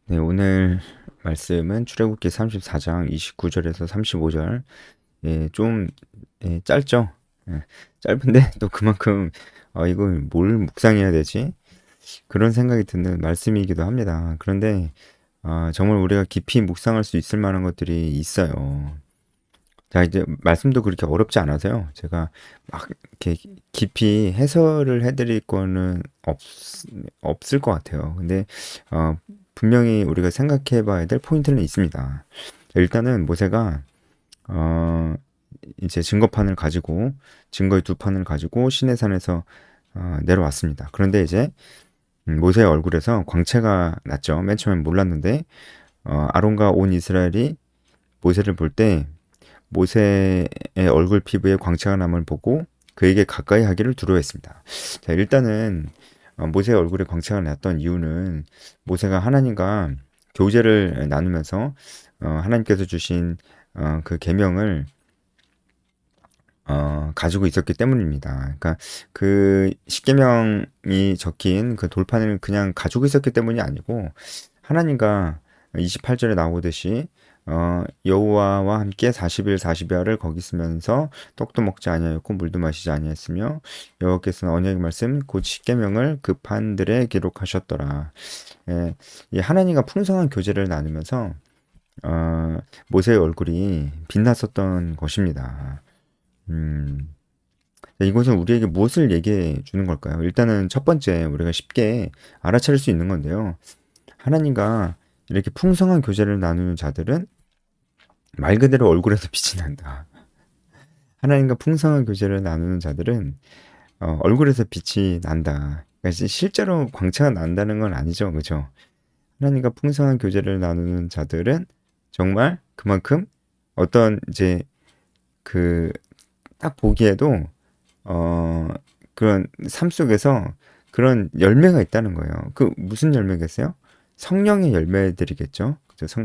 네, 오늘 말씀은 출애굽기 34장 29절에서 35절. 예, 좀 짧죠? 예, 짧은데 또 그만큼 이거 뭘 묵상해야 되지? 그런 생각이 드는 말씀이기도 합니다. 그런데 정말 우리가 깊이 묵상할 수 있을 만한 것들이 있어요. 자, 이제 말씀도 그렇게 어렵지 않아서요. 제가 막 이렇게 깊이 해설을 해드릴 거는 없을 것 같아요. 근데 어, 분명히 우리가 생각해 봐야 될 포인트는 있습니다. 일단은 모세가 어, 이제 증거판을 가지고 증거의 두 판을 가지고 시내산에서 내려왔습니다. 그런데 이제 모세의 얼굴에서 광채가 났죠. 맨 처음엔 몰랐는데 아론과 온 이스라엘이 모세를 볼때 모세의 얼굴 피부에 광채가 남을 보고 그에게 가까이 하기를 두려워했습니다. 자, 일단은 모세의 얼굴에 광채가 났던 이유는 모세가 하나님과 교제를 나누면서 하나님께서 주신 그 계명을 가지고 있었기 때문입니다. 그러니까 그 십계명이 적힌 그 돌판을 그냥 가지고 있었기 때문이 아니고 하나님과 28절에 나오듯이 여호와와 함께 40일 40야를 거기 있으면서 떡도 먹지 아니하였고 물도 마시지 아니하였으며 여호와께서는 언약의 말씀 곧 십계명을 그 판들에 기록하셨더라. 예, 이 하나님과 풍성한 교제를 나누면서 모세의 얼굴이 빛났었던 것입니다. 음, 이것은 우리에게 무엇을 얘기해 주는 걸까요? 일단은 첫 번째 우리가 쉽게 알아차릴 수 있는 건데요. 하나님과 이렇게 풍성한 교제를 나누는 자들은 말 그대로 얼굴에서 빛이 난다. 하나님과 풍성한 교제를 나누는 자들은 얼굴에서 빛이 난다. 그러니까 실제로 광채가 난다는 건 아니죠, 그죠? 하나님과 풍성한 교제를 나누는 자들은 정말 그만큼 어떤 이제 그 딱 보기에도 어, 그런 삶 속에서 그런 열매가 있다는 거예요. 그 무슨 열매겠어요? 성령의 열매들이겠죠. 그죠?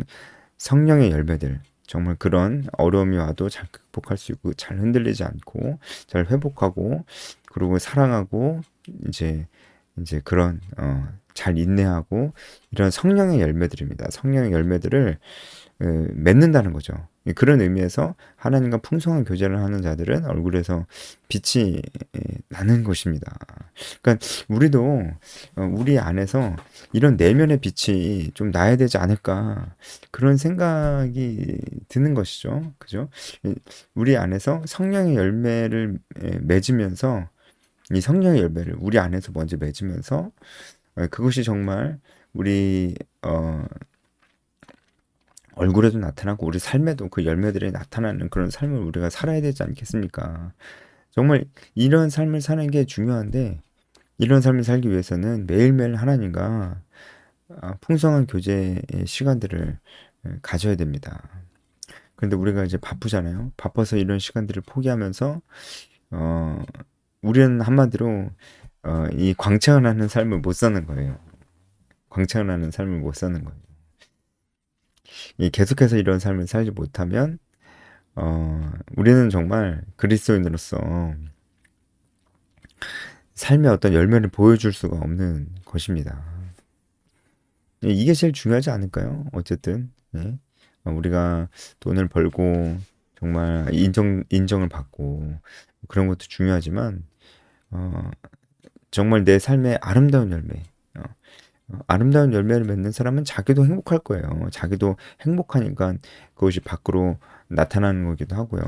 성령의 열매들. 정말 그런 어려움이 와도 잘 극복할 수 있고 잘 흔들리지 않고 잘 회복하고 그리고 사랑하고 이제 그런 잘 인내하고 이런 성령의 열매들입니다. 성령의 열매들을 맺는다는 거죠. 그런 의미에서 하나님과 풍성한 교제를 하는 자들은 얼굴에서 빛이 나는 것입니다. 그러니까 우리도 우리 안에서 이런 내면의 빛이 좀 나야 되지 않을까 그런 생각이 드는 것이죠. 그죠? 우리 안에서 성령의 열매를 맺으면서 이 성령의 열매를 우리 안에서 먼저 맺으면서 그것이 정말 우리 얼굴에도 나타나고 우리 삶에도 그 열매들이 나타나는 그런 삶을 우리가 살아야 되지 않겠습니까? 정말 이런 삶을 사는 게 중요한데 이런 삶을 살기 위해서는 매일매일 하나님과 풍성한 교제의 시간들을 가져야 됩니다. 그런데 우리가 이제 바쁘잖아요. 바빠서 이런 시간들을 포기하면서 어, 우리는 한마디로 이 광채가 나는 삶을 못 사는 거예요. 광채가 나는 삶을 못 사는 거예요. 이 계속해서 이런 삶을 살지 못하면 우리는 정말 그리스도인으로서 삶의 어떤 열매를 보여줄 수가 없는 것입니다. 이게 제일 중요하지 않을까요? 어쨌든 예. 우리가 돈을 벌고 정말 인정을 받고 그런 것도 중요하지만 어, 정말 내 삶의 아름다운 열매 어, 아름다운 열매를 맺는 사람은 자기도 행복할 거예요. 자기도 행복하니까 그것이 밖으로 나타나는 거기도 하고요.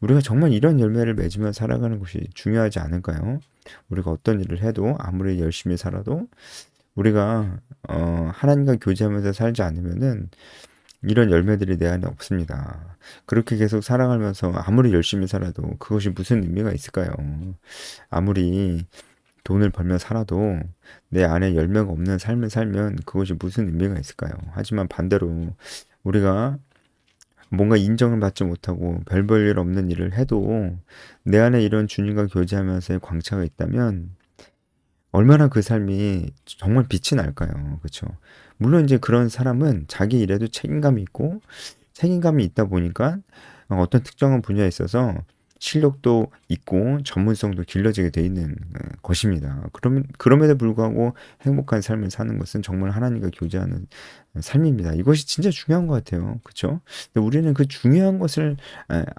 우리가 정말 이런 열매를 맺으며 살아가는 것이 중요하지 않을까요? 우리가 어떤 일을 해도 아무리 열심히 살아도 우리가 하나님과 교제하면서 살지 않으면은 이런 열매들이 내 안에 없습니다. 그렇게 계속 살아가면서 아무리 열심히 살아도 그것이 무슨 의미가 있을까요? 아무리 돈을 벌며 살아도 내 안에 열매가 없는 삶을 살면 그것이 무슨 의미가 있을까요? 하지만 반대로 우리가 뭔가 인정을 받지 못하고 별 볼 일 없는 일을 해도 내 안에 이런 주님과 교제하면서의 광채가 있다면 얼마나 그 삶이 정말 빛이 날까요? 그렇죠? 물론 이제 그런 사람은 자기 일에도 책임감이 있고 책임감이 있다 보니까 어떤 특정한 분야에 있어서 실력도 있고 전문성도 길러지게 돼 있는 것입니다. 그럼에도 불구하고 행복한 삶을 사는 것은 정말 하나님과 교제하는 삶입니다. 이것이 진짜 중요한 것 같아요. 그렇죠? 근데 우리는 그 중요한 것을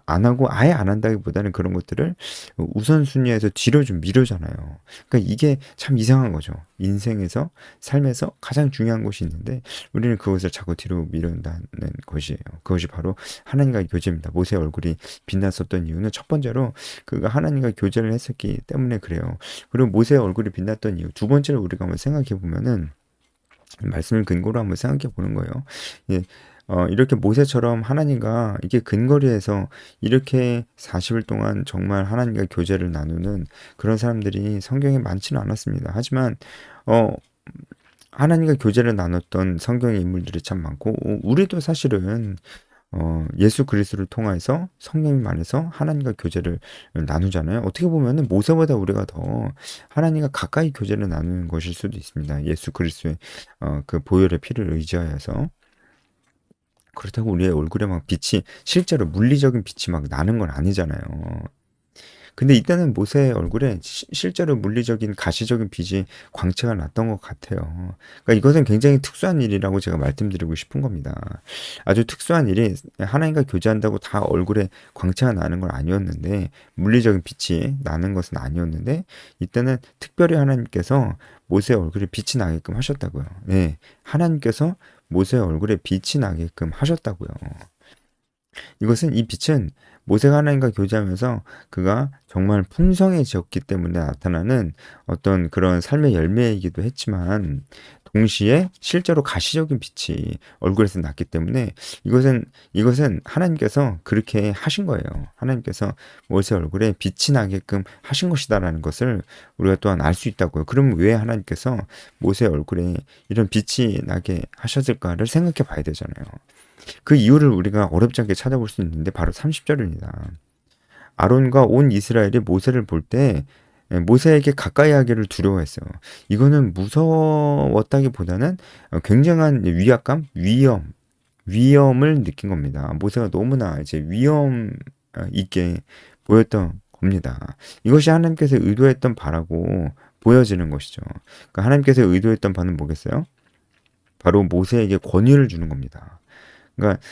안 하고 아예 안 한다기보다는 그런 것들을 우선순위에서 뒤로 좀 미루잖아요. 그러니까 이게 참 이상한 거죠. 인생에서 삶에서 가장 중요한 것이 있는데 우리는 그것을 자꾸 뒤로 미룬다는 것이에요. 그것이 바로 하나님과의 교제입니다. 모세의 얼굴이 빛났었던 이유는 첫 번째로 그가 하나님과 교제를 했었기 때문에 그래요. 그리고 모세의 얼굴이 빛났던 이유 두 번째로 우리가 한번 생각해 보면은 말씀을 근거로 한번 생각해 보는 거예요. 예, 이렇게 모세처럼 하나님과 이게 근거리에서 이렇게 40일 동안 정말 하나님과 교제를 나누는 그런 사람들이 성경에 많지는 않았습니다. 하지만 하나님과 교제를 나눴던 성경의 인물들이 참 많고 우리도 사실은 예수 그리스도를 통해서 성령님 안에서 하나님과 교제를 나누잖아요. 어떻게 보면은 모세보다 우리가 더 하나님과 가까이 교제를 나누는 것일 수도 있습니다. 예수 그리스도의 그 보혈의 피를 의지하여서. 그렇다고 우리의 얼굴에 막 빛이 실제로 물리적인 빛이 막 나는 건 아니잖아요. 근데 이때는 모세의 얼굴에 실제로 물리적인 가시적인 빛이 광채가 났던 것 같아요. 그러니까 이것은 굉장히 특수한 일이라고 제가 말씀드리고 싶은 겁니다. 아주 특수한 일이 하나님과 교제한다고 다 얼굴에 광채가 나는 건 아니었는데 물리적인 빛이 나는 것은 아니었는데 이때는 특별히 하나님께서 모세의 얼굴에 빛이 나게끔 하셨다고요. 네, 하나님께서 모세의 얼굴에 빛이 나게끔 하셨다고요. 이것은 이 빛은 모세가 하나님과 교제하면서 그가 정말 풍성해졌기 때문에 나타나는 어떤 그런 삶의 열매이기도 했지만 동시에 실제로 가시적인 빛이 얼굴에서 났기 때문에 이것은 하나님께서 그렇게 하신 거예요. 하나님께서 모세 얼굴에 빛이 나게끔 하신 것이다라는 것을 우리가 또한 알 수 있다고요. 그럼 왜 하나님께서 모세 얼굴에 이런 빛이 나게 하셨을까를 생각해 봐야 되잖아요. 그 이유를 우리가 어렵지 않게 찾아볼 수 있는데 바로 30절입니다. 아론과 온 이스라엘이 모세를 볼 때 모세에게 가까이 하기를 두려워했어요. 이거는 무서웠다기보다는 굉장한 위압감, 위험을 느낀 겁니다. 모세가 너무나 이제 위험 있게 보였던 겁니다. 이것이 하나님께서 의도했던 바라고 보여지는 것이죠. 그러니까 하나님께서 의도했던 바는 뭐겠어요? 바로 모세에게 권위를 주는 겁니다. 그러니까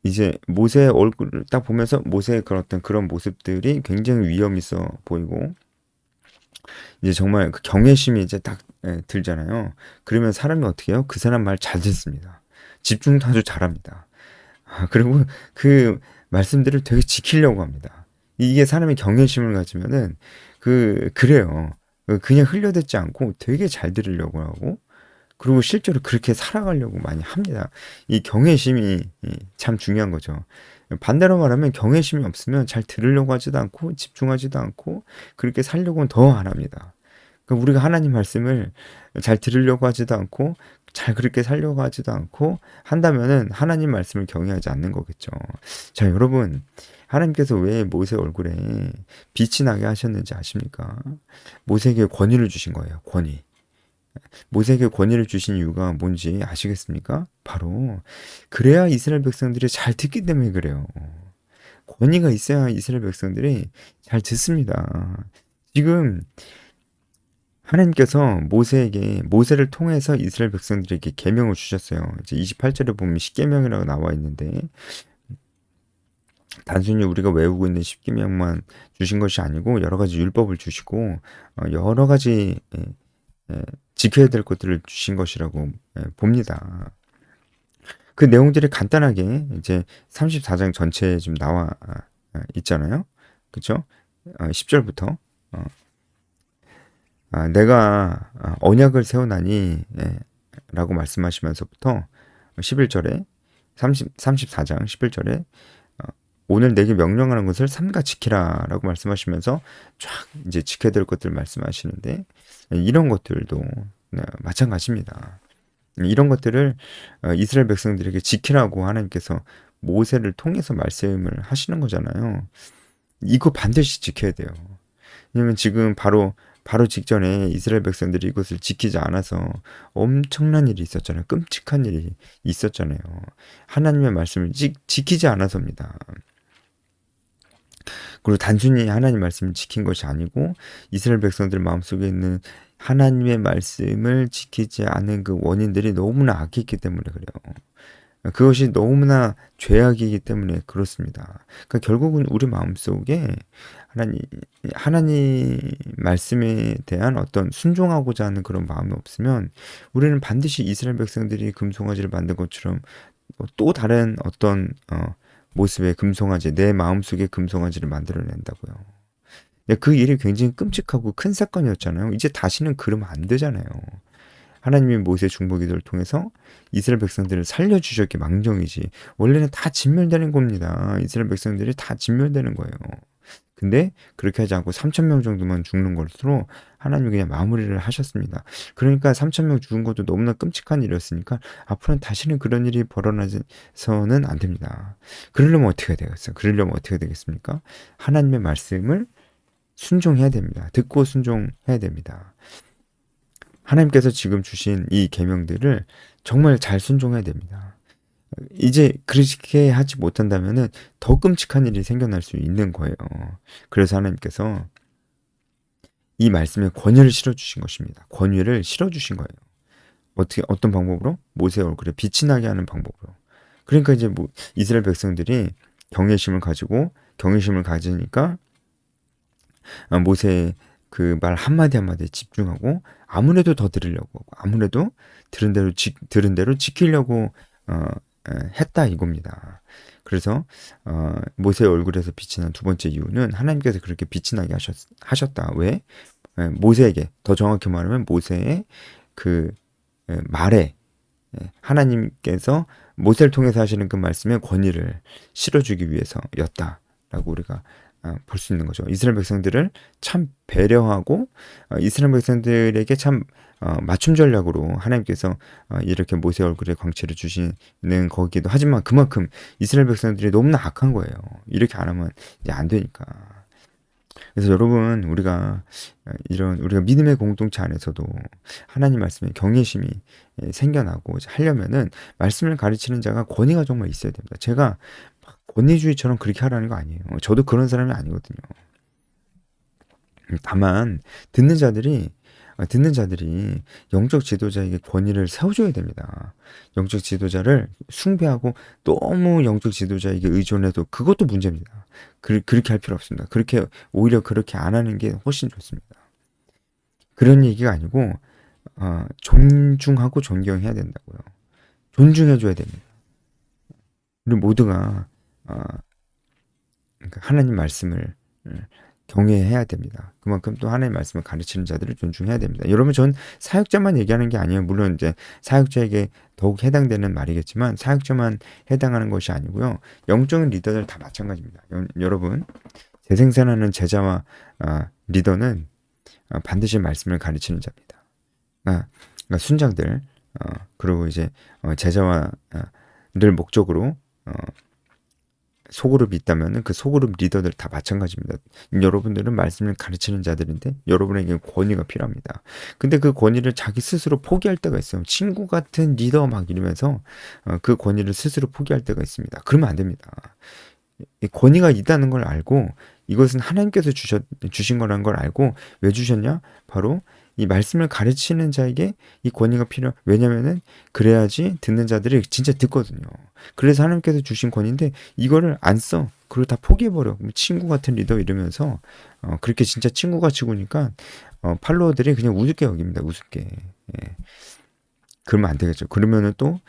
이제 모세의 얼굴을 딱 보면서 모세의 그런 모습들이 굉장히 위험 있어 보이고 이제 정말 그 경외심이 이제 딱 들잖아요. 그러면 사람이 어떻게 해요? 그 사람 말 잘 듣습니다. 집중도 아주 잘합니다. 그리고 그 말씀들을 되게 지키려고 합니다. 이게 사람이 경외심을 가지면은 그래요. 그냥 흘려듣지 않고 되게 잘 들으려고 하고 그리고 실제로 그렇게 살아가려고 많이 합니다. 이 경외심이 참 중요한 거죠. 반대로 말하면 경외심이 없으면 잘 들으려고 하지도 않고 집중하지도 않고 그렇게 살려고는 더 안 합니다. 그러니까 우리가 하나님 말씀을 잘 들으려고 하지도 않고 잘 그렇게 살려고 하지도 않고 한다면은 하나님 말씀을 경외하지 않는 거겠죠. 자, 여러분, 하나님께서 왜 모세 얼굴에 빛이 나게 하셨는지 아십니까? 모세에게 권위를 주신 거예요. 권위. 모세에게 권위를 주신 이유가 뭔지 아시겠습니까? 바로 그래야 이스라엘 백성들이 잘 듣기 때문에 그래요. 권위가 있어야 이스라엘 백성들이 잘 듣습니다. 지금 하나님께서 모세를 통해서 이스라엘 백성들에게 계명을 주셨어요. 이제 28절에 보면 십계명이라고 나와 있는데 단순히 우리가 외우고 있는 십계명만 주신 것이 아니고 여러 가지 율법을 주시고 여러 가지 지켜야 될 것들을 주신 것이라고 봅니다. 그 내용들이 간단하게 이제 34장 전체에 좀 나와 있잖아요. 그쵸? 10절부터 내가 언약을 세우나니 라고 말씀하시면서부터 11절에 34장 11절에 오늘 내게 명령하는 것을 삼가 지키라 라고 말씀하시면서 쫙 이제 지켜야 될 것들을 말씀하시는데 이런 것들도 마찬가지입니다. 이런 것들을 이스라엘 백성들에게 지키라고 하나님께서 모세를 통해서 말씀을 하시는 거잖아요. 이거 반드시 지켜야 돼요. 왜냐면 지금 바로 직전에 이스라엘 백성들이 이것을 지키지 않아서 엄청난 일이 있었잖아요. 끔찍한 일이 있었잖아요. 하나님의 말씀을 지키지 않아서입니다. 그리고 단순히 하나님 말씀을 지킨 것이 아니고 이스라엘 백성들 마음속에 있는 하나님의 말씀을 지키지 않은 그 원인들이 너무나 악했기 때문에 그래요. 그것이 너무나 죄악이기 때문에 그렇습니다. 그러니까 결국은 우리 마음속에 하나님, 하나님 말씀에 대한 어떤 순종하고자 하는 그런 마음이 없으면 우리는 반드시 이스라엘 백성들이 금송아지를 만든 것처럼 또 다른 어떤 모습의 금송아지, 내 마음속에 금송아지를 만들어낸다고요. 그 일이 굉장히 끔찍하고 큰 사건이었잖아요. 이제 다시는 그러면 안 되잖아요. 하나님이 모세 중보기도를 통해서 이스라엘 백성들을 살려주셨기 망정이지. 원래는 다 진멸되는 겁니다. 이스라엘 백성들이 다 진멸되는 거예요. 근데 그렇게 하지 않고 3천 명 정도만 죽는 것으로 하나님이 그냥 마무리를 하셨습니다. 그러니까 3천 명 죽은 것도 너무나 끔찍한 일이었으니까 앞으로는 다시는 그런 일이 벌어나서는 안 됩니다. 그러려면 어떻게 되겠어요? 그러려면 어떻게 되겠습니까? 하나님의 말씀을 순종해야 됩니다. 듣고 순종해야 됩니다. 하나님께서 지금 주신 이 계명들을 정말 잘 순종해야 됩니다. 이제 그렇게 하지 못한다면은 더 끔찍한 일이 생겨날 수 있는 거예요. 그래서 하나님께서 이 말씀에 권위를 실어 주신 것입니다. 권위를 실어 주신 거예요. 어떻게 어떤 방법으로? 모세의 얼굴에 빛이 나게 하는 방법으로. 그러니까 이제 뭐 이스라엘 백성들이 경외심을 가지니까 모세의 그 말 한마디 한마디에 집중하고 아무래도 더 들으려고 하고 아무래도 들은 대로 지키려고 했다 이겁니다. 그래서 모세의 얼굴에서 빛이 난 두 번째 이유는 하나님께서 그렇게 빛이 나게 하셨다. 왜? 모세에게 더 정확히 말하면 모세의 그 말에 하나님께서 모세를 통해서 하시는 그 말씀에 권위를 실어주기 위해서였다라고 우리가 볼 수 있는 거죠. 이스라엘 백성들을 참 배려하고 이스라엘 백성들에게 참 맞춤 전략으로 하나님께서 이렇게 모세 얼굴에 광채를 주시는 거기도 하지만 그만큼 이스라엘 백성들이 너무나 악한 거예요. 이렇게 안 하면 이제 안 되니까. 그래서 여러분 우리가 우리가 믿음의 공동체 안에서도 하나님 말씀에 경외심이 생겨나고 하려면은 말씀을 가르치는 자가 권위가 정말 있어야 됩니다. 제가 권위주의처럼 그렇게 하라는 거 아니에요. 저도 그런 사람이 아니거든요. 다만 듣는 자들이 영적 지도자에게 권위를 세워줘야 됩니다. 영적 지도자를 숭배하고 너무 영적 지도자에게 의존해도 그것도 문제입니다. 그렇게 할 필요 없습니다. 오히려 그렇게 안 하는 게 훨씬 좋습니다. 그런 얘기가 아니고 존중하고 존경해야 된다고요. 존중해줘야 됩니다. 우리 모두가 그러니까 하나님 말씀을 경외해야 됩니다. 그만큼 또 하나님 말씀을 가르치는 자들을 존중해야 됩니다. 여러분, 전 사역자만 얘기하는 게 아니에요. 물론 이제 사역자에게 더욱 해당되는 말이겠지만 사역자만 해당하는 것이 아니고요. 영적인 리더들 다 마찬가지입니다. 여러분, 재생산하는 제자와 리더는 반드시 말씀을 가르치는 자입니다. 그러니까 순장들 그리고 이제 제자와 늘 목적으로 소그룹이 있다면 그 소그룹 리더들 다 마찬가지입니다. 여러분들은 말씀을 가르치는 자들인데 여러분에게 권위가 필요합니다. 근데 그 권위를 자기 스스로 포기할 때가 있어요. 친구 같은 리더 막 이러면서 그 권위를 스스로 포기할 때가 있습니다. 그러면 안 됩니다. 권위가 있다는 걸 알고 이것은 하나님께서 주신 거라는 걸 알고 왜 주셨냐? 바로 이 말씀을 가르치는 자에게 이 권위가 왜냐면은 그래야지 듣는 자들이 진짜 듣거든요. 그래서 하나님께서 주신 권위인데 이거를 안 써. 그걸 다 포기해버려. 친구 같은 리더 이러면서 그렇게 진짜 친구같이 구니까 팔로워들이 그냥 우습게 여깁니다. 우습게. 예. 그러면 안 되겠죠. 그러면은 또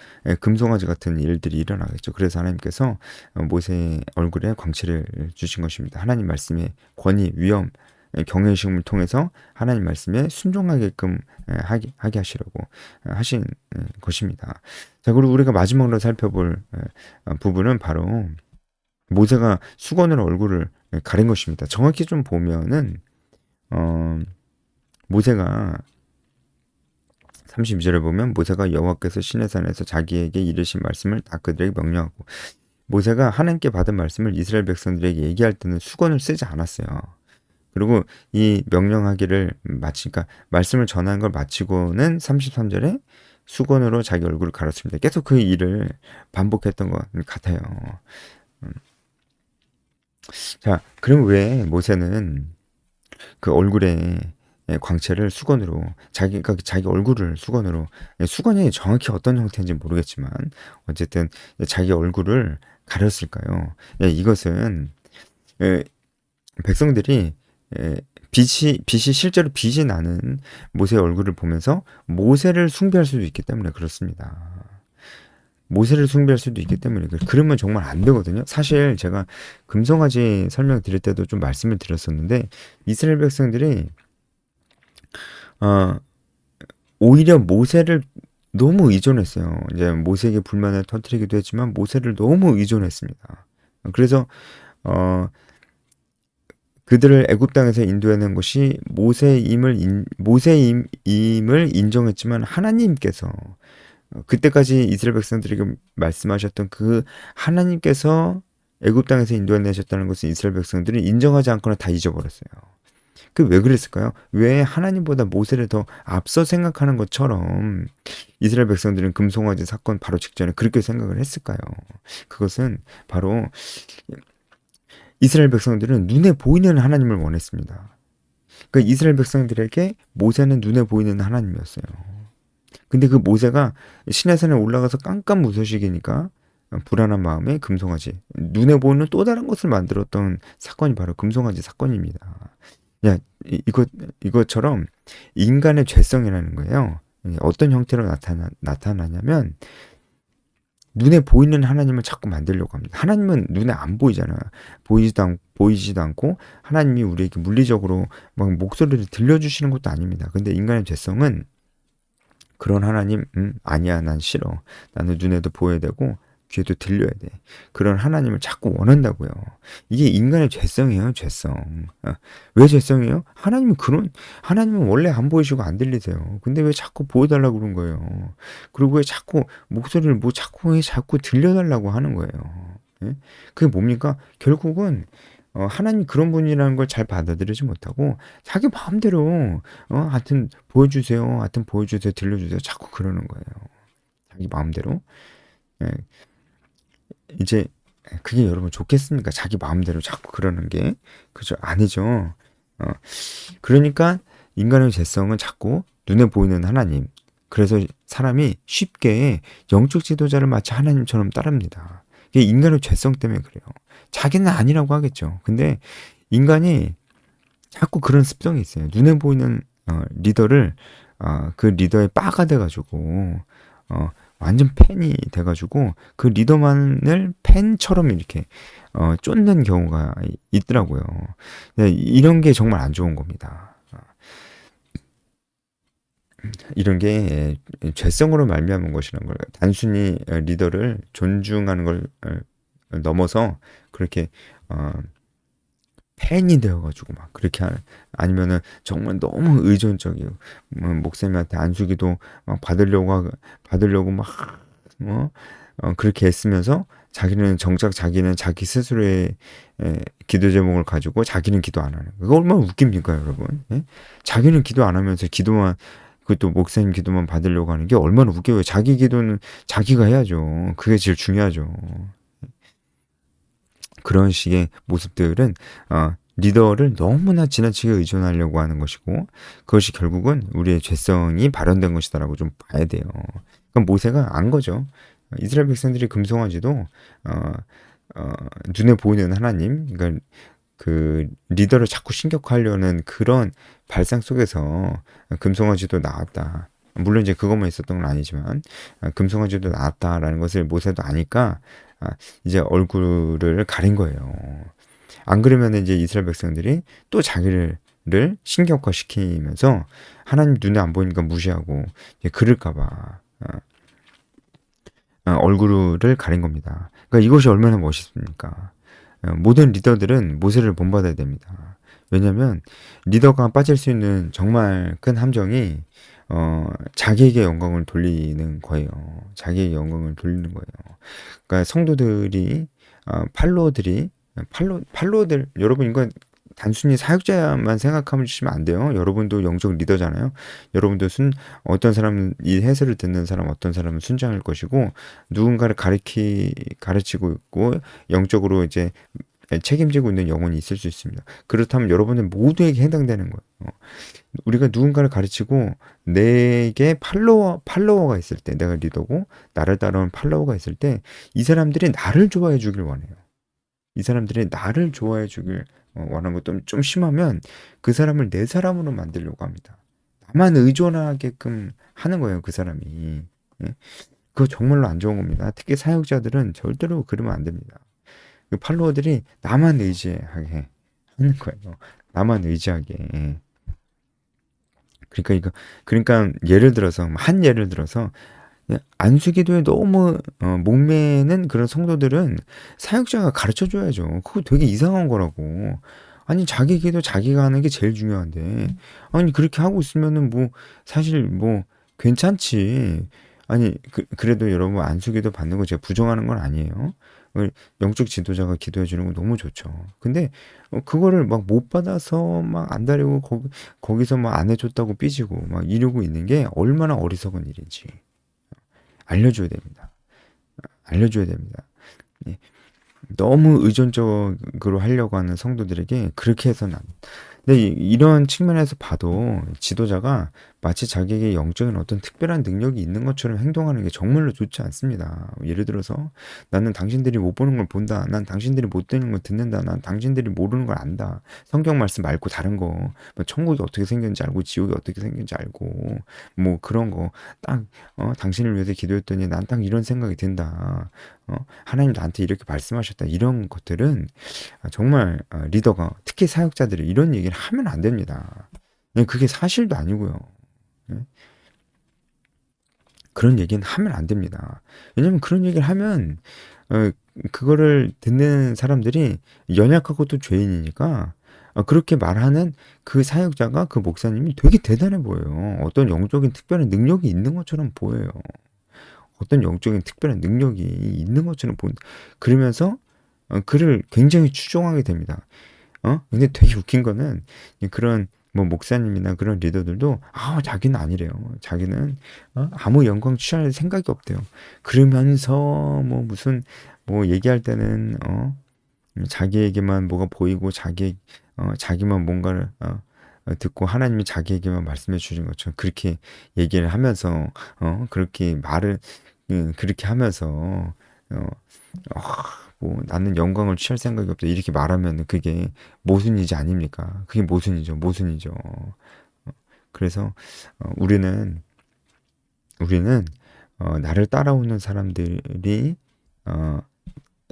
금송아지 같은 일들이 일어나겠죠. 그래서 하나님께서 모세의 얼굴에 광채를 주신 것입니다. 하나님 말씀의 권위, 위엄, 경외심을 통해서 하나님 말씀에 순종하게끔 하게 하시려고 하신 것입니다. 자, 그리고 우리가 마지막으로 살펴볼 부분은 바로 모세가 수건으로 얼굴을 가린 것입니다. 정확히 좀 보면은 모세가 32절에 보면 모세가 여호와께서 시내산에서 자기에게 이르신 말씀을 다 그들에게 명령하고 모세가 하나님께 받은 말씀을 이스라엘 백성들에게 얘기할 때는 수건을 쓰지 않았어요. 그리고 이 명령하기를 마치니까 말씀을 전하는 걸 마치고는 33절에 수건으로 자기 얼굴을 가렸습니다. 계속 그 일을 반복했던 것 같아요. 자, 그럼 왜 모세는 그 얼굴에 광채를 수건으로 자기 얼굴을 수건으로 수건이 정확히 어떤 형태인지 모르겠지만 어쨌든 자기 얼굴을 가렸을까요? 이것은 예, 백성들이 빛이 실제로 빛이 나는 모세의 얼굴을 보면서 모세를 숭배할 수도 있기 때문에 그렇습니다. 모세를 숭배할 수도 있기 때문에 그러면 정말 안 되거든요. 사실 제가 금송아지 설명드릴 때도 좀 말씀을 드렸었는데 이스라엘 백성들이 어, 오히려 모세를 너무 의존했어요. 이제 모세에게 불만을 터뜨리기도 했지만 모세를 너무 의존했습니다. 그래서 어, 그들을 애굽 땅에서 인도해낸 것이 모세임을 인정했지만 하나님께서 그때까지 이스라엘 백성들에게 말씀하셨던 그 하나님께서 애굽 땅에서 인도해내셨다는 것을 이스라엘 백성들이 인정하지 않거나 다 잊어버렸어요. 그 왜 그랬을까요? 왜 하나님보다 모세를 더 앞서 생각하는 것처럼 이스라엘 백성들은 금송아지 사건 바로 직전에 그렇게 생각을 했을까요? 그것은 바로 이스라엘 백성들은 눈에 보이는 하나님을 원했습니다. 그러니까 이스라엘 백성들에게 모세는 눈에 보이는 하나님이었어요. 근데 그 모세가 시내산에 올라가서 깜깜무소식이니까 불안한 마음에 금송아지, 눈에 보이는 또 다른 것을 만들었던 사건이 바로 금송아지 사건입니다. 야, 이것처럼 인간의 죄성이라는 거예요. 어떤 형태로 나타나냐면 눈에 보이는 하나님을 자꾸 만들려고 합니다. 하나님은 눈에 안 보이잖아. 보이지도 않고 하나님이 우리에게 물리적으로 막 목소리를 들려주시는 것도 아닙니다. 근데 인간의 죄성은 그런 하나님, 아니야, 난 싫어. 나는 눈에도 보여야 되고 귀에도 들려야 돼. 그런 하나님을 자꾸 원한다고요. 이게 인간의 죄성이에요, 죄성. 왜 죄성이에요? 하나님은 원래 안 보이시고 안 들리세요. 근데 왜 자꾸 보여달라고 그런 거예요? 그리고 왜 자꾸 목소리를 왜 자꾸 들려달라고 하는 거예요? 예? 그게 뭡니까? 결국은 하나님 그런 분이라는 걸 잘 받아들이지 못하고 자기 마음대로 하여튼 보여주세요, 들려주세요. 자꾸 그러는 거예요. 자기 마음대로. 예, 이제 그게 여러분 좋겠습니까? 자기 마음대로 자꾸 그러는 게 그죠? 아니죠. 어, 그러니까 인간의 죄성은 자꾸 눈에 보이는 하나님. 그래서 사람이 쉽게 영적 지도자를 마치 하나님처럼 따릅니다. 이게 인간의 죄성 때문에 그래요. 자기는 아니라고 하겠죠. 근데 인간이 자꾸 그런 습성이 있어요. 눈에 보이는 리더를 그 리더의 빠가 돼가지고 완전 팬이 돼가지고 그 리더만을 팬처럼 이렇게 쫓는 경우가 있더라고요. 네, 이런 게 정말 안 좋은 겁니다. 이런 게 죄성으로 말미암은 것이라는 걸 단순히 리더를 존중하는 걸 넘어서 그렇게 팬이 되어가지고 막 그렇게 아니면은 정말 너무 의존적이고 목사님한테 안수기도 막 받으려고 막 그렇게 애쓰면서 자기는 자기 스스로의 기도 제목을 가지고 자기는 기도 안 하는 그거 얼마나 웃깁니까 여러분? 예? 자기는 기도 안 하면서 기도만 그것도 목사님 기도만 받으려고 하는 게 얼마나 웃겨요. 자기 기도는 자기가 해야죠. 그게 제일 중요하죠. 그런 식의 모습들은 리더를 너무나 지나치게 의존하려고 하는 것이고 그것이 결국은 우리의 죄성이 발현된 것이다라고 좀 봐야 돼요. 그럼 모세가 안 거죠. 이스라엘 백성들이 금송아지도 눈에 보이는 하나님, 그러니까 그 리더를 자꾸 신격화하려는 그런 발상 속에서 금송아지도 나왔다. 물론 이제 그것만 있었던 건 아니지만 금송아지도 나왔다라는 것을 모세도 아니까 이제 얼굴을 가린 거예요. 안 그러면 이제 이스라엘 백성들이 또 자기를 신격화시키면서 하나님 눈에 안 보이니까 무시하고 그럴까봐 얼굴을 가린 겁니다. 그러니까 이것이 얼마나 멋있습니까? 모든 리더들은 모세를 본받아야 됩니다. 왜냐하면 리더가 빠질 수 있는 정말 큰 함정이 자기에게 영광을 돌리는 거예요. 자기에게 영광을 돌리는 거예요. 그러니까 성도들이 팔로워들 여러분 이건 단순히 사역자만 생각하면 주시면 안 돼요. 여러분도 영적 리더잖아요. 여러분도 어떤 사람은 이 해설을 듣는 사람, 어떤 사람은 순장일 것이고 누군가를 가르치고 있고 영적으로 이제 책임지고 있는 영혼이 있을 수 있습니다. 그렇다면 여러분은 모두에게 해당되는 거예요. 우리가 누군가를 가르치고 내게 팔로워가 있을 때, 내가 리더고 나를 따르는 팔로워가 있을 때 이 사람들이 나를 좋아해 주길 원해요. 이 사람들이 나를 좋아해 주길 원하는 것도 좀 심하면 그 사람을 내 사람으로 만들려고 합니다. 나만 의존하게끔 하는 거예요, 그 사람이. 예? 그거 정말로 안 좋은 겁니다. 특히 사역자들은 절대로 그러면 안 됩니다. 그 팔로워들이 나만 의지하게 하는 거예요. 나만 의지하게. 예. 그러니까 예를 들어서 안수기도에 너무 목매는 그런 성도들은 사역자가 가르쳐 줘야죠. 그거 되게 이상한 거라고. 아니 자기 기도 자기가 하는 게 제일 중요한데 아니 그렇게 하고 있으면은 뭐 사실 뭐 괜찮지. 아니 그래도 여러분 안수기도 받는 거 제가 부정하는 건 아니에요. 영적 지도자가 기도해 주는 거 너무 좋죠. 근데 그거를 막 못 받아서 막 안달이고 거기서 막 안 해줬다고 삐지고 막 이러고 있는 게 얼마나 어리석은 일인지 알려줘야 됩니다. 알려줘야 됩니다. 예. 너무 의존적으로 하려고 하는 성도들에게 그렇게 해서는 안 돼. 근데 이런 측면에서 봐도 지도자가 마치 자기에게 영적인 어떤 특별한 능력이 있는 것처럼 행동하는 게 정말로 좋지 않습니다. 예를 들어서 나는 당신들이 못 보는 걸 본다. 난 당신들이 못 듣는 걸 듣는다. 난 당신들이 모르는 걸 안다. 성경 말씀 말고 다른 거, 뭐 천국이 어떻게 생겼는지 알고 지옥이 어떻게 생겼는지 알고 뭐 그런 거 딱 당신을 위해서 기도했더니 난 딱 이런 생각이 든다. 하나님 나한테 이렇게 말씀하셨다. 이런 것들은 정말 리더가 특히 사역자들이 이런 얘기를 하면 안 됩니다. 그게 사실도 아니고요. 예? 그런 얘기는 하면 안 됩니다. 왜냐면 그런 얘기를 하면 그거를 듣는 사람들이 연약하고 또 죄인이니까 그렇게 말하는 그 사역자가 그 목사님이 되게 대단해 보여요. 어떤 영적인 특별한 능력이 있는 것처럼 보여요. 어떤 영적인 특별한 능력이 있는 것처럼 그러면서 그를 굉장히 추종하게 됩니다. 근데 되게 웃긴 거는 그런 뭐 목사님이나 그런 리더들도 자기는 아니래요. 자기는 아무 영광 취할 생각이 없대요. 그러면서 뭐 무슨 뭐 얘기할 때는 자기에게만 뭐가 보이고 자기만 뭔가를 듣고 하나님이 자기에게만 말씀해 주신 것처럼 그렇게 얘기를 하면서 그렇게 말을 그렇게 하면서 어, 뭐 나는 영광을 취할 생각이 없다 이렇게 말하면 그게 모순이지 아닙니까? 그게 모순이죠. 그래서 우리는 나를 따라오는 사람들이 어,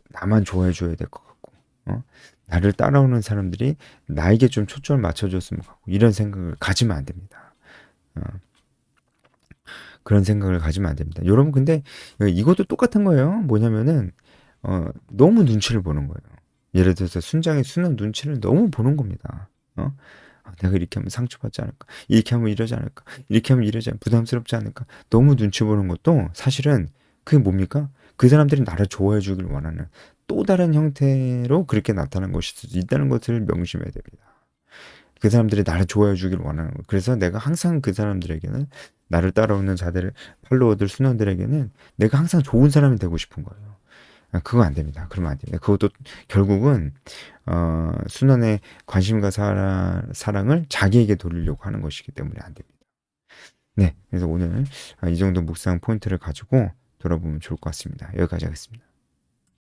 나만 좋아해 줘야 될 것 같고 나를 따라오는 사람들이 나에게 좀 초점을 맞춰줬으면 하고 이런 생각을 가지면 안 됩니다. 어, 그런 생각을 가지면 안 됩니다. 여러분 근데 이것도 똑같은 거예요. 뭐냐면은 너무 눈치를 보는 거예요. 예를 들어서 순장이 순한 눈치를 너무 보는 겁니다. 내가 이렇게 하면 상처받지 않을까? 이렇게 하면 이러지 않을까? 이렇게 하면 이러지 않을까? 부담스럽지 않을까? 너무 눈치 보는 것도 사실은 그게 뭡니까? 그 사람들이 나를 좋아해 주길 원하는 또 다른 형태로 그렇게 나타난 것일 수도 있다는 것을 명심해야 됩니다. 그 사람들이 나를 좋아해 주길 원하는 거. 그래서 내가 항상 그 사람들에게는 나를 따라오는 자들, 팔로워들, 순원들에게는 내가 항상 좋은 사람이 되고 싶은 거예요. 그거 안 됩니다. 그러면 안 됩니다. 그것도 결국은 순원의 관심과 사랑을 자기에게 돌리려고 하는 것이기 때문에 안 됩니다. 네, 그래서 오늘 이 정도 묵상 포인트를 가지고 돌아보면 좋을 것 같습니다. 여기까지 하겠습니다.